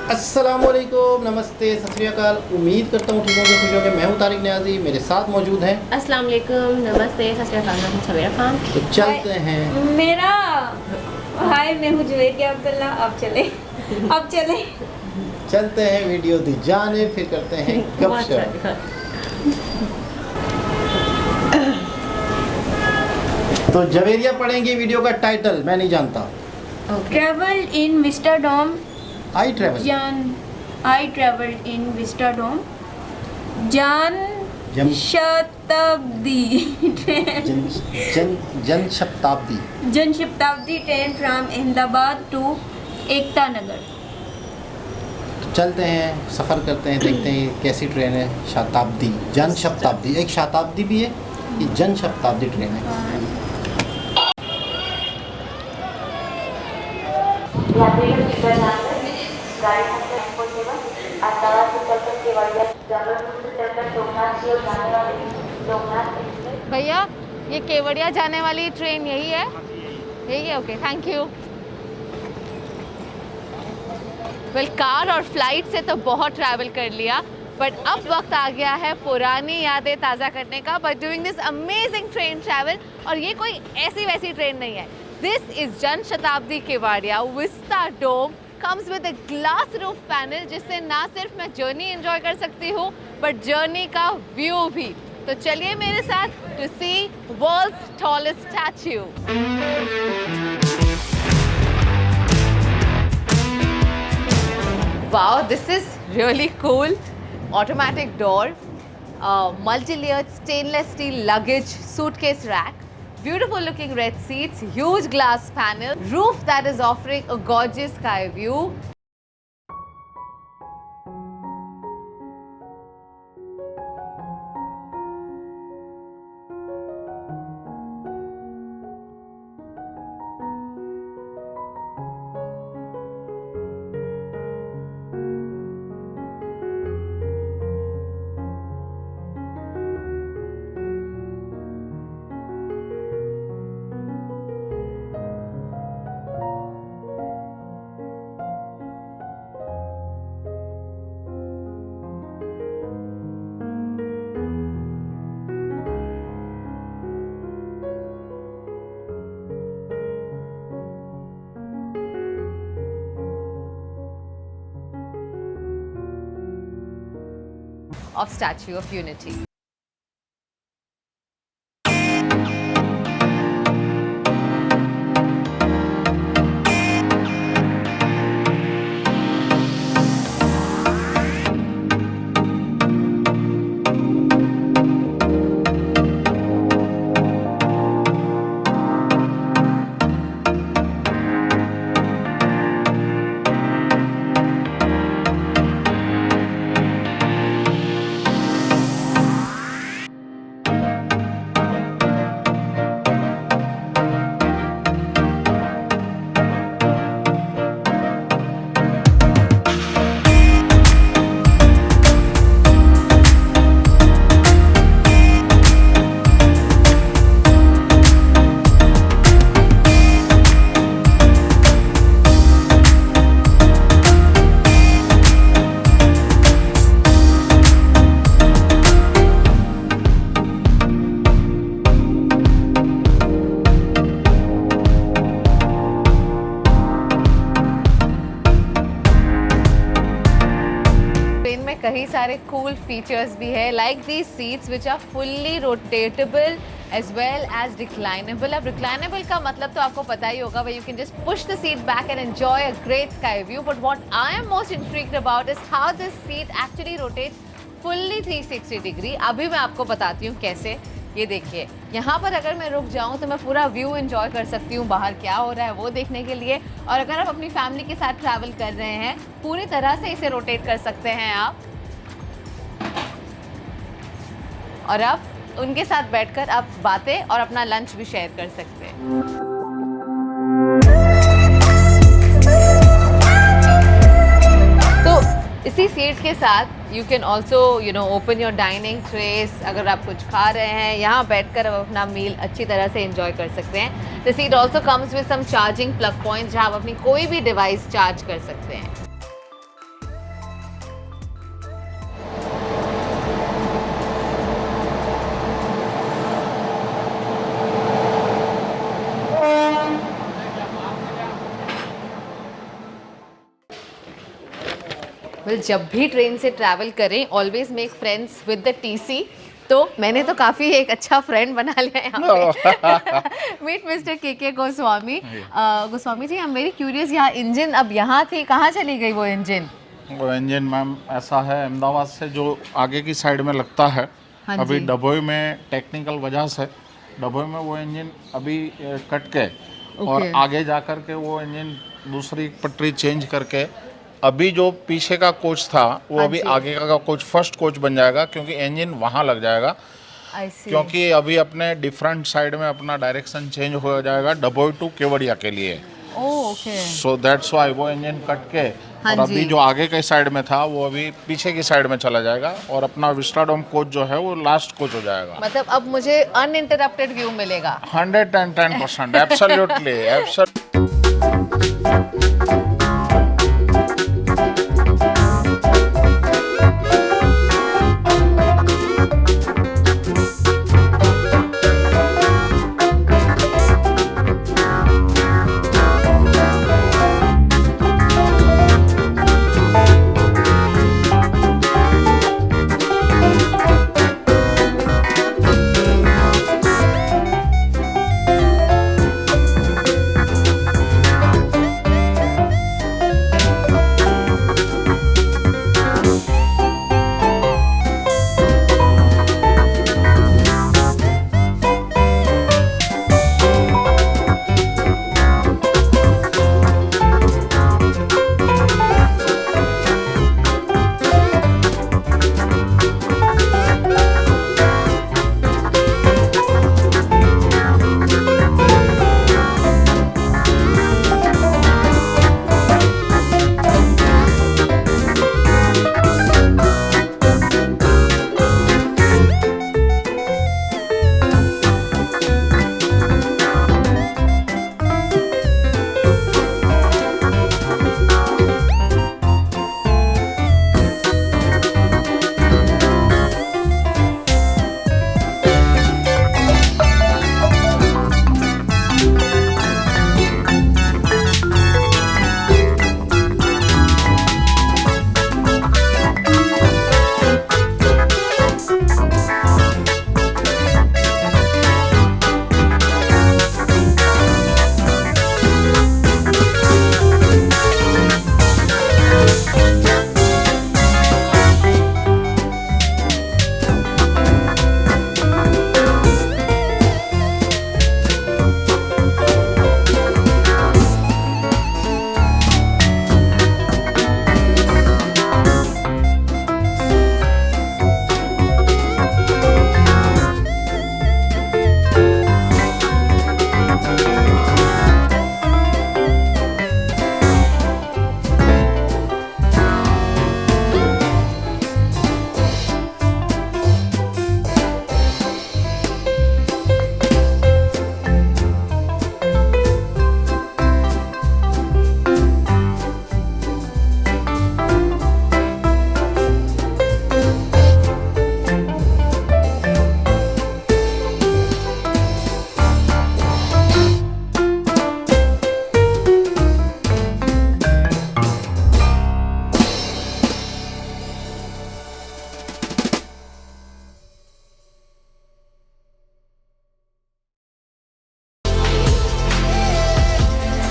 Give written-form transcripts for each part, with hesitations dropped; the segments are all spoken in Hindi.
अस्सलामुअलैकुम, नमस्ते, सत श्री अकाल। उम्मीद करता हूँ ठीक होंगे, खुश होंगे। मैं हूँ तारिक न्याजी, मेरे साथ मौजूद हैं। अस्सलाम वालेकुम, नमस्ते, सत श्री अकाल, मैं हूं सवेरा खान। तो चलते हैं। मेरा हाय, मैं हूँ जुवेरिया अब्दुल्ला। अब चले चलते हैं वीडियो दी जाने, फिर करते हैं गपशप। तो जवेरिया पढ़ेंगे वीडियो का टाइटल, मैं नहीं जानता। Travel in vistadome. I travel in vistadome. Jan Shatabdi train from Ahmedabad to Ekta Nagar. तो चलते हैं, सफ़र करते हैं, देखते हैं कैसी ट्रेन है। शताब्दी, जन शताब्दी, एक शताब्दी भी है, ये जन शताब्दी ट्रेन है। भैया, ये केवड़िया जाने वाली ट्रेन यही है? यही है, okay, thank you. Well, car और फ्लाइट से तो बहुत ट्रैवल कर लिया, बट अब वक्त आ गया है पुरानी यादें ताज़ा करने का by doing this amazing train travel. और ये कोई ऐसी वैसी ट्रेन नहीं है, this is Jan Shatabdi Kevadia vistadome. Comes with a glass roof panel, जिससे ना सिर्फ मैं जर्नी एंजॉय कर सकती हूँ बट जर्नी का व्यू भी। तो चलिए मेरे साथ to see world's tallest statue. Wow, this is really cool. Automatic door, multi-layered stainless steel luggage suitcase rack, beautiful looking red seats, huge glass panel, roof that is offering a gorgeous sky view. Of Statue of Unity. कई सारे कूल फीचर्स भी है, like these seats which are fully rotatable as well as reclinable. अब रिक्लाइनेबल का मतलब तो आपको पता ही होगा, you can just push the seat back and enjoy a great sky view. But what I am most intrigued about is how this seat actually rotates fully 360 degree. अभी मैं आपको बताती हूँ कैसे। ये देखिए, यहाँ पर अगर मैं रुक जाऊँ तो मैं पूरा व्यू एंजॉय कर सकती हूँ, बाहर क्या हो रहा है वो देखने के लिए। और अगर आप अपनी फैमिली के साथ ट्रैवल कर रहे हैं, पूरी तरह से इसे रोटेट कर सकते हैं आप। और अब उनके साथ बैठकर आप बातें और अपना लंच भी शेयर कर सकते हैं। तो इसी सीट के साथ you can also open your dining trace. अगर आप कुछ खा रहे हैं, यहाँ बैठकर आप अपना मील अच्छी तरह से एंजॉय कर सकते हैं। The seat also comes with some charging plug points, जहाँ आप अपनी कोई भी डिवाइस चार्ज कर सकते हैं। वेल जब भी ट्रेन से ट्रैवल करें always make friends with the TC. तो मैंने तो काफ़ी एक अच्छा फ्रेंड बना लिया यहाँ पे। मीट मिस्टर के Goswami. Goswami ji I am very curious, यहाँ इंजन अब यहाँ थी, कहाँ चली गई वो इंजन? वो इंजन मैम ऐसा है, अहमदाबाद से जो आगे की साइड में लगता है, हाँ अभी जी। डभोई में टेक्निकल वजह से डभोई में वो इंजन अभी कट के और ओके। आगे जा कर के वो इंजन दूसरी पटरी चेंज करके अभी जो पीछे का कोच था वो हाँ अभी जी। आगे का कोच फर्स्ट कोच बन जाएगा, क्योंकि इंजन वहाँ लग जाएगा। आई सी। क्योंकि अभी अपने डिफरेंट साइड में अपना डायरेक्शन चेंज हो जाएगा डभोई टू केवड़िया के लिए। Oh okay. So that's why वो इंजन कट के हाँ और अभी जी। जो आगे के साइड में था वो अभी पीछे की साइड में चला जाएगा और अपना विस्टाडोम कोच जो है वो लास्ट कोच हो जाएगा। मतलब अब मुझे अनइंटरप्टेड व्यू मिलेगा। 110%, absolutely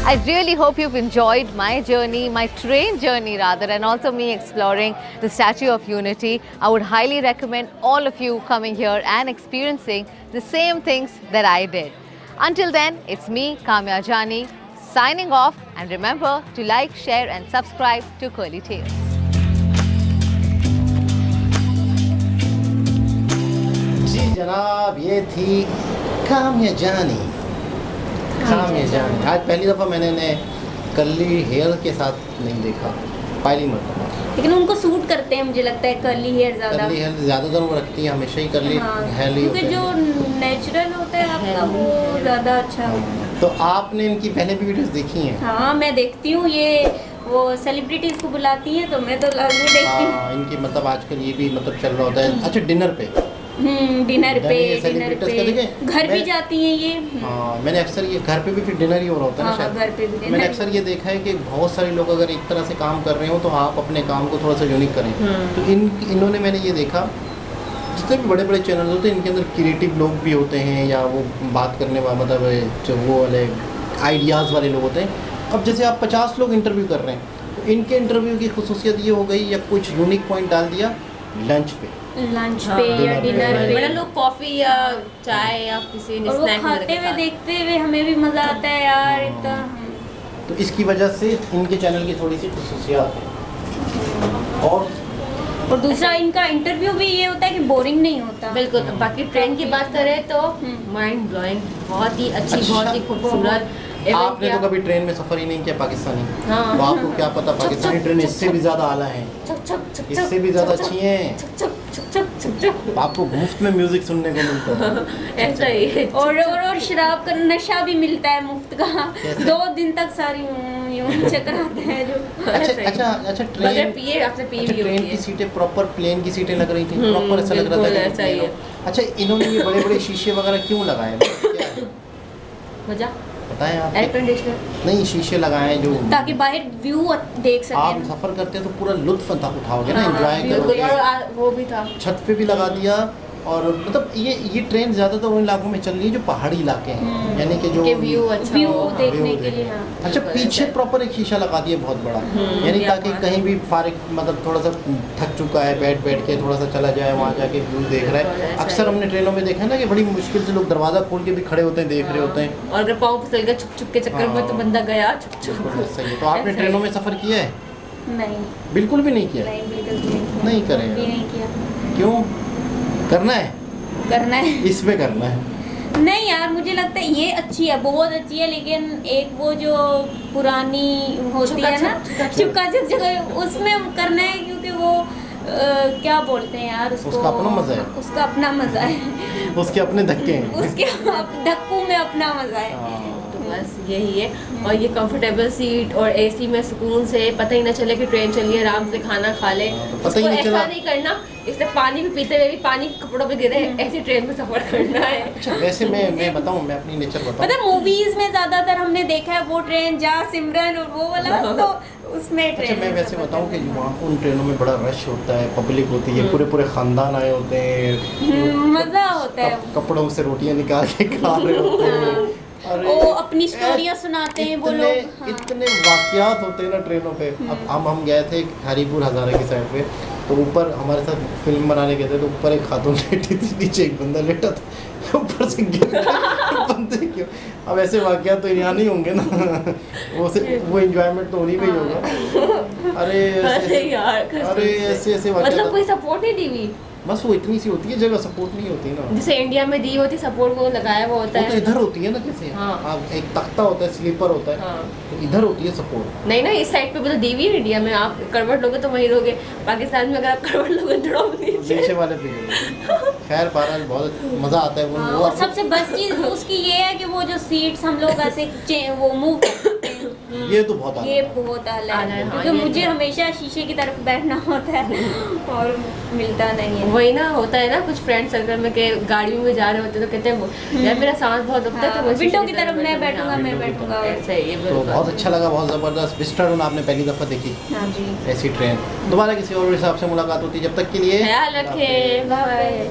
I really hope you've enjoyed my journey, my train journey rather, and also me exploring the Statue of Unity. I would highly recommend all of you coming here and experiencing the same things that I did. Until then, it's me, Kamya Jani, signing off, and remember to like, share and subscribe to Curly Tales. जी जनाब, ये थी काम्या जानी। काम्या जानी आज पहली दफ़ा मैंने इन्हें कर्ली हेयर के साथ नहीं देखा, पहली मरतबा। लेकिन उनको सूट करते हैं, मुझे लगता है कर्ली हेयर ज़्यादा। कर्ली हेयर ज़्यादातर वो रखती है, हमेशा ही कर्ली हेयर ही होते क्योंकि जो हैं। नेचुरल होता है आपका वो ज़्यादा अच्छा होता है। तो आपने इनकी पहले भी वीडियोस देखी हैं? हाँ, मैं देखती हूँ, ये वो सेलिब्रिटीज़ को बुलाती हैं तो मैं तो लाजमी देखती हूँ। हाँ, इनकी मतलब आजकल ये भी मतलब चल रहा होता है। अच्छा, डिनर पे डिनर पे ये डिनर सेलिब्रिटीज का देखें, पे घर भी मैं- जाती हैं ये। हाँ, मैंने अक्सर ये घर पे भी फिर डिनर ही हो रहा होता है ना हाँ, शायद। घर पे भी dinner। मैंने अक्सर ये देखा है कि बहुत सारे लोग अगर एक तरह से काम कर रहे हो तो आप अपने काम को थोड़ा सा यूनिक करें। तो इन्होंने मैंने ये देखा, जितने भी बड़े बड़े चैनल होते हैं इनके अंदर क्रिएटिव लोग भी होते हैं, या वो बात करने वाला मतलब जो वो वाले आइडियाज़ वाले लोग होते हैं। अब जैसे आप 50 लोग इंटरव्यू कर रहे हैं, तो इनके इंटरव्यू की खुसूसियत ये हो गई, या कुछ यूनिक पॉइंट डाल दिया लंच पे, लंच हाँ, पे या डिनर पे, बड़ा लोग कॉफी या चाय या किसी और वो स्नैक खाते हुए देखते हुए हमें भी मजा आता है यार इतना। तो इसकी वजह से इनके चैनल की थोड़ी सी खुसूसियात है। और दूसरा इनका इंटरव्यू भी ये होता है कि बोरिंग नहीं होता। बिल्कुल। बाकी ट्रेन की बात करें तो माइंड ब्लोइंग, बहुत ही अच्छी, बहुत ही खूबसूरत। आपने तो कभी ट्रेन में सफ़र ही नहीं किया पाकिस्तानी, हाँ। तो आपको क्या पता पाकिस्तानी ट्रेन इससे भी ज़्यादा आला है, इससे भी ज़्यादा अच्छी हैं। आपको मुफ्त में म्यूजिक सुनने को मिलता है। ऐसा ही है। और शराब का नशा भी मिलता है मुफ्त का। कैसे? 2 दिन तक सारी यूं ही चकराते हैं जो। अच्छा बगैर ट्रेन, पिए आपसे पी अच्छा भी ट्रेन होती की है। सीटें प्रॉपर प्लेन की सीटें लग रही थी, प्रॉपर ऐसा लग रहा बिल्कुल था ऐसा ही है। अच्छा इन्होंने ये बड़े बड़े शीशे वगैरह क्यों लगाए, क्या है? वजह बताएं आप। एयर कंडीशनर नहीं, शीशे लगाए हैं जो ताकि बाहर व्यू देख आप सकें। सफ़र करते हैं तो पूरा लुत्फ उठाओगे ना, हाँ, एंजॉय बिल्कुल। करोगे। और वो भी था। छत पे भी लगा दिया, और मतलब ये ट्रेन ज़्यादातर उन इलाकों में चल रही है जो पहाड़ी इलाके हैं, यानी कि जो के व्यू अच्छा व्यू हो। देखने व्यू के लिए। हाँ। अच्छा पीछे प्रॉपर एक शीशा लगा दिया बहुत बड़ा, यानी ये ताकि आपको कहीं भी फारिग मतलब थोड़ा सा थक चुका है, बैठ के थोड़ा सा चला जाए, वहाँ जाके व्यू देख रहा है। ऐसा अक्सर ही। हमने ट्रेनों में देखा है ना कि बड़ी मुश्किल से लोग दरवाज़ा खोल के भी खड़े होते हैं, देख रहे होते हैं। और अगर पाँव फिसल गया छुप छुप के चक्कर में तो हाँ। बंदा गया छुप छुप। बिल्कुल सही है। तो आपने ऐसा ट्रेनों ही। में सफ़र किया है? नहीं बिल्कुल भी नहीं किया? नहीं बिल्कुल भी नहीं किया। नहीं करें भी नहीं किया। क्यों करना है? करना है। इसमें करना है। नहीं यार, मुझे लगता है ये अच्छी है, बहुत अच्छी है, लेकिन एक वो जो पुरानी होती है ना चुका चुक जगह, उसमें करना है, क्योंकि वो क्या बोलते हैं यार उसको, उसका अपना मज़ा है। उसका अपना मजा है। उसके अपने धक्के हैं। उसके धक्कू में अपना मजा है। हाँ। तो बस यही है। और ये कंफर्टेबल सीट और एसी में सुकून से पता ही ना चले कि ट्रेन चली है, आराम से खाना खा ले। हाँ, तो पता ही उसको नहीं ऐसा चला। नहीं करना, इससे पानी भी पीते हुए भी पानी कपड़ों पे गिरे, ऐसी ट्रेन में सफर करना है। अच्छा वैसे मैं बताऊं, मैं अपनी नेचर बताऊं। पता है मूवीज में ज्यादातर हमने देखा है वो ट्रेन जा सिमरन और वो वाला, तो उसमें अच्छा ट्रेन मैं में वैसे सफर बताऊं कि वहाँ उन ट्रेनों में बड़ा रश होता है, पब्लिक होती है, पूरे खानदान आए होते हैं, मजा होता है। कपड़ों से रोटियां निकाल के खा रहे होते हैं। अरे वो अपनी स्टोरियाँ सुनाते हैं वो लोग। हाँ। इतने वाकयात होते हैं ना ट्रेनों पे। अब हम गए थे हरीपुर हज़ारे की साइड पे, तो ऊपर हमारे साथ फिल्म बनाने गए थे, तो ऊपर एक खातून लेटी थी, नीचे एक बंदा लेटा था, ऊपर से गिर गया बंदे क्यों। अब ऐसे वाकयात तो यहाँ नहीं होंगे ना, वो एंजॉयमेंट तो उन्हीं में ही होगा। अरे यार अरे ऐसे मतलब वाकयात, कोई सपोर्ट नहीं दी हुई, बस वो इतनी सी होती है जगह, सपोर्ट नहीं होती ना। जैसे इंडिया में दी होती सपोर्ट को लगाया हुआ होता वो तो है। इधर होती है ना, जैसे हाँ। आप एक तख्ता होता है, स्लीपर होता है, हाँ। तो इधर होती है सपोर्ट। नहीं ना, इस साइड पे भी तो दी हुई है इंडिया में, आप करवट लोगे तो वहीं रहोगे, पाकिस्तान में अगर आप करवट लोगे तो नीचे वाले पे खैर बहरहाल बहुत मज़ा आता है हाँ, वो और सबसे बेस्ट चीज उसकी ये है कि वो जो सीट्स हम लोग ऐसे वो मूव कर सकते हैं, ये तो बहुत ये आला है। बहुत आला आला है, है, हाँ, क्योंकि ये मुझे तो। हमेशा शीशे की तरफ बैठना होता है और मिलता नहीं है। वही ना होता है ना, कुछ फ्रेंड सर्कल में के गाड़ी में जा रहे होते तो कहते हैं यार मेरा सांस बहुत दुखता है, तो हाँ, वो विंडो शीशे की तरफ मैं बैठूंगा, मैं विंडो की बैठूंगा। ऐसा ही है तो बिल्कुल। बहुत अच्छा लगा, बहुत ज़बरदस्त। विस्टाडोम आपने पहली दफ़ा देखी हाँ जी। ऐसी ट्रेन। दोबारा किसी और हिसाब से मुलाकात होती है, जब तक के लिए ख्याल रखें, बाय।